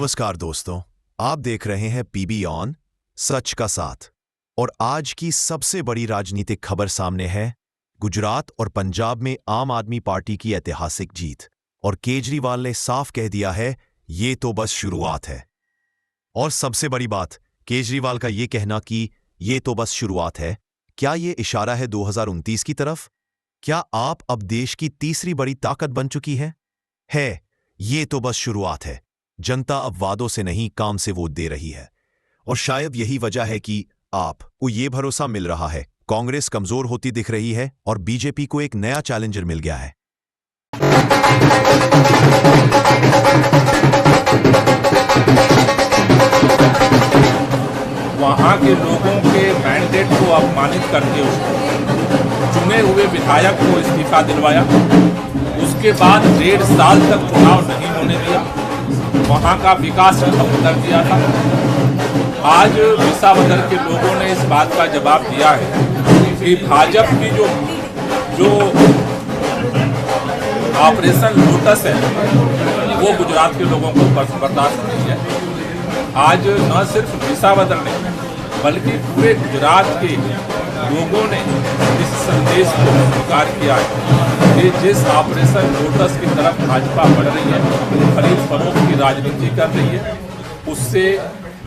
नमस्कार दोस्तों, आप देख रहे हैं पीबी ऑन सच का साथ। और आज की सबसे बड़ी राजनीतिक खबर सामने है। गुजरात और पंजाब में आम आदमी पार्टी की ऐतिहासिक जीत, और केजरीवाल ने साफ कह दिया है ये तो बस शुरुआत है। और सबसे बड़ी बात, केजरीवाल का ये कहना कि ये तो बस शुरुआत है, क्या ये इशारा है 2029 की तरफ? क्या आप अब देश की तीसरी बड़ी ताकत बन चुकी है? ये तो बस शुरुआत है। जनता अब वादों से नहीं, काम से वोट दे रही है। और शायद यही वजह है कि आपको ये भरोसा मिल रहा है, कांग्रेस कमजोर होती दिख रही है और बीजेपी को एक नया चैलेंजर मिल गया है। वहाँ के लोगों के मैंडेट को अपमानित करके उसको चुने हुए विधायक को इस्तीफा दिलवाया। उसके बाद 1.5 साल तक चुनाव नहीं होने दिया, वहाँ का विकास खत्म कर दिया था। आज विसावदर के लोगों ने इस बात का जवाब दिया है कि भाजपा की जो ऑपरेशन लोटस है वो गुजरात के लोगों को बर्दाश्त नहीं है। आज न सिर्फ विसावदर ने बल्कि पूरे गुजरात के लोगों ने इस संदेश को स्वीकार किया है कि जिस ऑपरेशन लोटस की तरफ भाजपा बढ़ रही है, खरीद फरोख्त की राजनीति कर रही है, उससे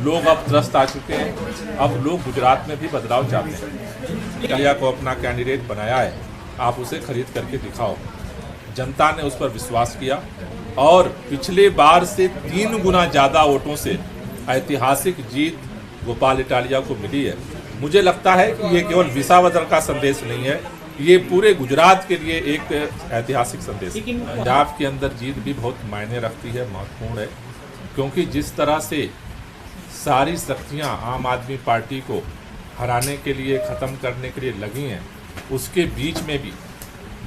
लोग अब त्रस्त आ चुके हैं। अब लोग गुजरात में भी बदलाव चाहते हैं। कालिया को अपना कैंडिडेट बनाया है, आप उसे खरीद करके दिखाओ। जनता ने उस पर विश्वास किया और पिछले बार से 3 गुना ज़्यादा वोटों से ऐतिहासिक जीत गोपाल इटालिया को मिली है। मुझे लगता है कि ये केवल विसावदर का संदेश नहीं है, ये पूरे गुजरात के लिए एक ऐतिहासिक संदेश है। पंजाब के अंदर जीत भी बहुत मायने रखती है, महत्वपूर्ण है, क्योंकि जिस तरह से सारी शक्तियाँ आम आदमी पार्टी को हराने के लिए, ख़त्म करने के लिए लगी हैं, उसके बीच में भी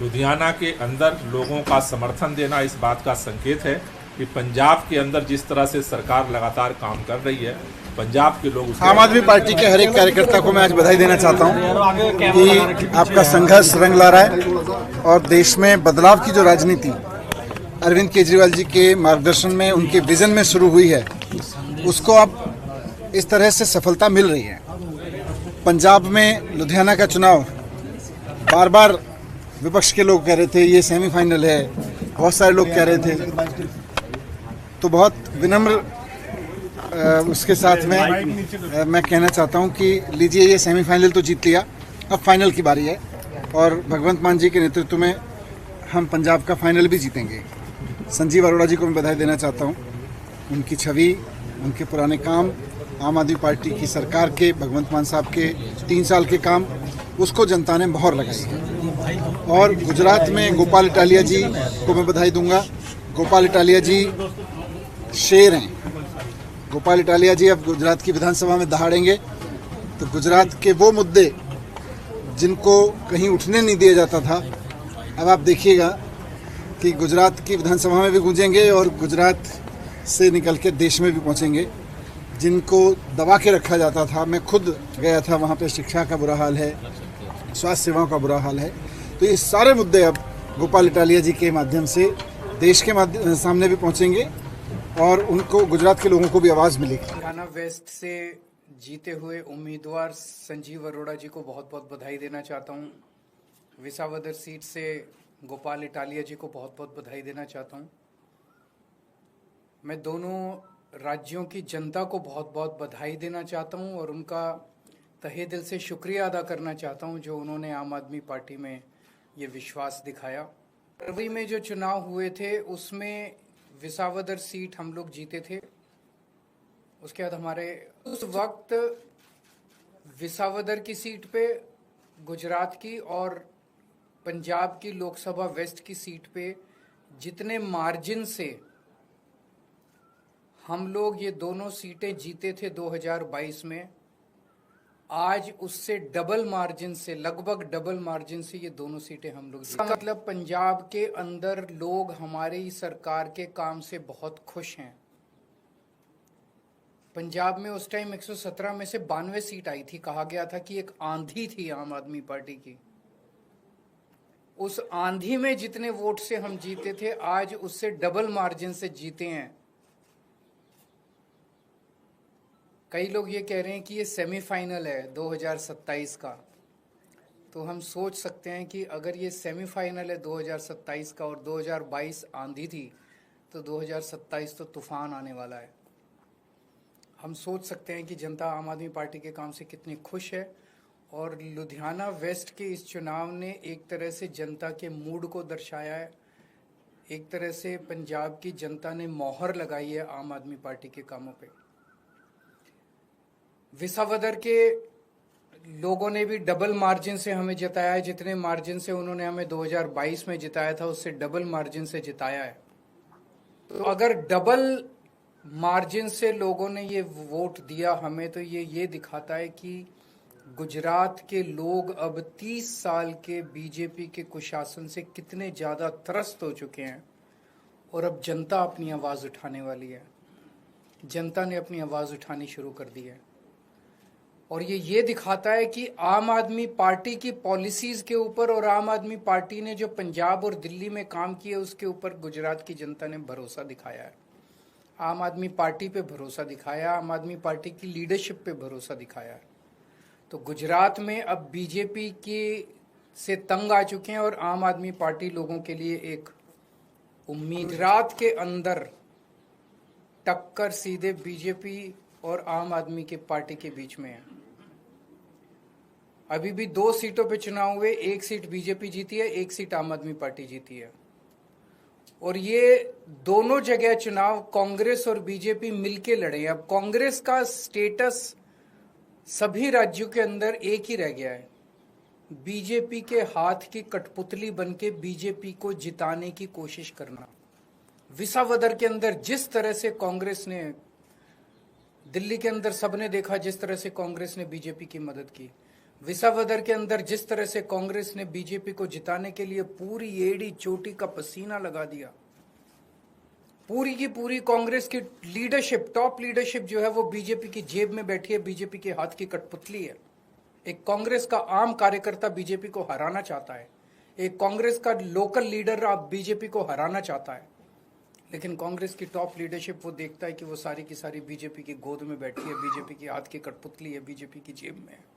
लुधियाना के अंदर लोगों का समर्थन देना इस बात का संकेत है कि पंजाब के अंदर जिस तरह से सरकार लगातार काम कर रही है, पंजाब के लोग आम आदमी पार्टी के हर एक कार्यकर्ता को मैं आज बधाई देना चाहता हूं कि आपका संघर्ष रंग ला रहा है और देश में बदलाव की जो राजनीति अरविंद केजरीवाल जी के मार्गदर्शन में, उनके विजन में शुरू हुई है, उसको अब इस तरह से सफलता मिल रही है। पंजाब में लुधियाना का चुनाव बार बार विपक्ष के लोग कह रहे थे ये सेमीफाइनल है, बहुत सारे लोग कह रहे थे, तो बहुत विनम्र उसके साथ में मैं कहना चाहता हूं कि लीजिए, ये सेमीफाइनल तो जीत लिया, अब फाइनल की बारी है और भगवंत मान जी के नेतृत्व में हम पंजाब का फाइनल भी जीतेंगे। संजीव अरोड़ा जी को मैं बधाई देना चाहता हूं। उनकी छवि, उनके पुराने काम, आम आदमी पार्टी की सरकार के, भगवंत मान साहब के 3 साल के काम, उसको जनता ने मोहर लगाई है। और गुजरात में गोपाल इटालिया जी को मैं बधाई दूंगा। गोपाल इटालिया जी शेर हैं। गोपाल इटालिया जी अब गुजरात की विधानसभा में दहाड़ेंगे तो गुजरात के वो मुद्दे जिनको कहीं उठने नहीं दिया जाता था, अब आप देखिएगा कि गुजरात की विधानसभा में भी गूंजेंगे और गुजरात से निकल के देश में भी पहुंचेंगे। जिनको दबा के रखा जाता था, मैं खुद गया था वहाँ पे, शिक्षा का बुरा हाल है, स्वास्थ्य सेवाओं का बुरा हाल है, तो ये सारे मुद्दे अब गोपाल इटालिया जी के माध्यम से देश के सामने भी पहुँचेंगे और उनको, गुजरात के लोगों को भी आवाज़ मिलेगी। लुधियाना वेस्ट से जीते हुए उम्मीदवार संजीव अरोड़ा जी को बहुत बहुत बधाई देना चाहता हूं। विसावदर सीट से गोपाल इटालिया जी को बहुत बहुत बधाई देना चाहता हूं। मैं दोनों राज्यों की जनता को बहुत बहुत बधाई देना चाहता हूं और उनका तहे दिल से शुक्रिया अदा करना चाहता हूं जो उन्होंने आम आदमी पार्टी में ये विश्वास दिखाया। फरवरी में जो चुनाव हुए थे उसमें विसावदर सीट हम लोग जीते थे। उसके बाद हमारे उस वक्त विसावदर की सीट पे, गुजरात की और पंजाब की लोकसभा वेस्ट की सीट पे जितने मार्जिन से हम लोग ये दोनों सीटें जीते थे 2022 में, आज उससे डबल मार्जिन से, लगभग डबल मार्जिन से ये दोनों सीटें हम लोग जीते। मतलब पंजाब के अंदर लोग हमारी सरकार के काम से बहुत खुश हैं। पंजाब में उस टाइम 117 में से 92 सीट आई थी। कहा गया था कि एक आंधी थी आम आदमी पार्टी की। उस आंधी में जितने वोट से हम जीते थे, आज उससे डबल मार्जिन से जीते हैं। कई लोग ये कह रहे हैं कि ये सेमीफाइनल है 2027 का, तो हम सोच सकते हैं कि अगर ये सेमीफाइनल है 2027 का और 2022 आंधी थी, तो 2027 तो तूफान आने वाला है। हम सोच सकते हैं कि जनता आम आदमी पार्टी के काम से कितनी खुश है, और लुधियाना वेस्ट के इस चुनाव ने एक तरह से जनता के मूड को दर्शाया है। एक तरह से पंजाब की जनता ने मोहर लगाई है आम आदमी पार्टी के कामों पे। विसावदर के लोगों ने भी डबल मार्जिन से हमें जिताया है, जितने मार्जिन से उन्होंने हमें 2022 में जिताया था उससे डबल मार्जिन से जिताया है। तो अगर डबल मार्जिन से लोगों ने ये वोट दिया हमें, तो ये दिखाता है कि गुजरात के लोग अब 30 साल के बीजेपी के कुशासन से कितने ज़्यादा त्रस्त हो चुके हैं, और अब जनता अपनी आवाज़ उठाने वाली है। जनता ने अपनी आवाज़ उठानी शुरू कर दी है, और ये दिखाता है कि आम आदमी पार्टी की पॉलिसीज़ के ऊपर और आम आदमी पार्टी ने जो पंजाब और दिल्ली में काम किया उसके ऊपर गुजरात की जनता ने भरोसा दिखाया है। आम आदमी पार्टी पे भरोसा दिखाया, आम आदमी पार्टी की लीडरशिप पे भरोसा दिखाया है। तो गुजरात में अब बीजेपी के से तंग आ चुके हैं, और आम आदमी पार्टी लोगों के लिए एक उम्मीद। गुजरात के अंदर टक्कर सीधे बीजेपी और आम आदमी के पार्टी के बीच में है। अभी भी 2 सीटों पे चुनाव हुए, 1 सीट बीजेपी जीती है, 1 सीट आम आदमी पार्टी जीती है, और ये दोनों जगह चुनाव कांग्रेस और बीजेपी मिलके लड़े हैं। अब कांग्रेस का स्टेटस सभी राज्यों के अंदर एक ही रह गया है, बीजेपी के हाथ की कठपुतली बनके बीजेपी को जिताने की कोशिश करना। विसावदर के अंदर जिस तरह से कांग्रेस ने, दिल्ली के अंदर सबने देखा जिस तरह से कांग्रेस ने बीजेपी की मदद की, विसावदर के अंदर जिस तरह से कांग्रेस ने बीजेपी को जिताने के लिए पूरी एड़ी चोटी का पसीना लगा दिया। पूरी की पूरी कांग्रेस की लीडरशिप, टॉप लीडरशिप जो है वो बीजेपी की जेब में बैठी है, बीजेपी के हाथ की कठपुतली है। एक कांग्रेस का आम कार्यकर्ता बीजेपी को हराना चाहता है, एक कांग्रेस का लोकल लीडर अब बीजेपी को हराना चाहता है, लेकिन कांग्रेस की टॉप लीडरशिप वो देखता है कि वो सारी की सारी बीजेपी की गोद में बैठी है, बीजेपी की हाथ की कठपुतली है, बीजेपी की जेब में है।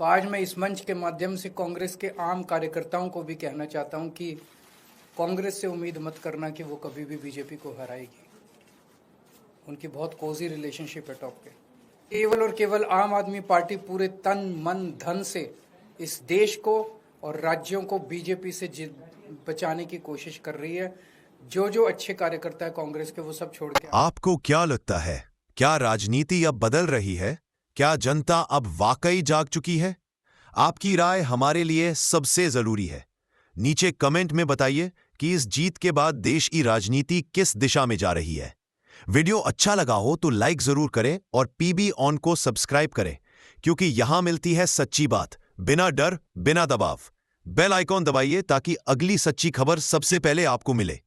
तो आज मैं इस मंच के माध्यम से कांग्रेस के आम कार्यकर्ताओं को भी कहना चाहता हूं कि कांग्रेस से उम्मीद मत करना कि वो कभी भी बीजेपी को हराएगी। उनकी बहुत कोजी रिलेशनशिप है टॉप पे। केवल और केवल आम आदमी पार्टी पूरे तन मन धन से इस देश को और राज्यों को बीजेपी से बचाने की कोशिश कर रही है। जो अच्छे कार्यकर्ता है कांग्रेस के वो सब छोड़ के। आपको क्या लगता है, क्या राजनीति अब बदल रही है? क्या जनता अब वाकई जाग चुकी है? आपकी राय हमारे लिए सबसे जरूरी है। नीचे कमेंट में बताइए कि इस जीत के बाद देश की राजनीति किस दिशा में जा रही है। वीडियो अच्छा लगा हो तो लाइक जरूर करें और पीबी ऑन को सब्सक्राइब करें, क्योंकि यहां मिलती है सच्ची बात, बिना डर, बिना दबाव। बेल आइकॉन दबाइए ताकि अगली सच्ची खबर सबसे पहले आपको मिले।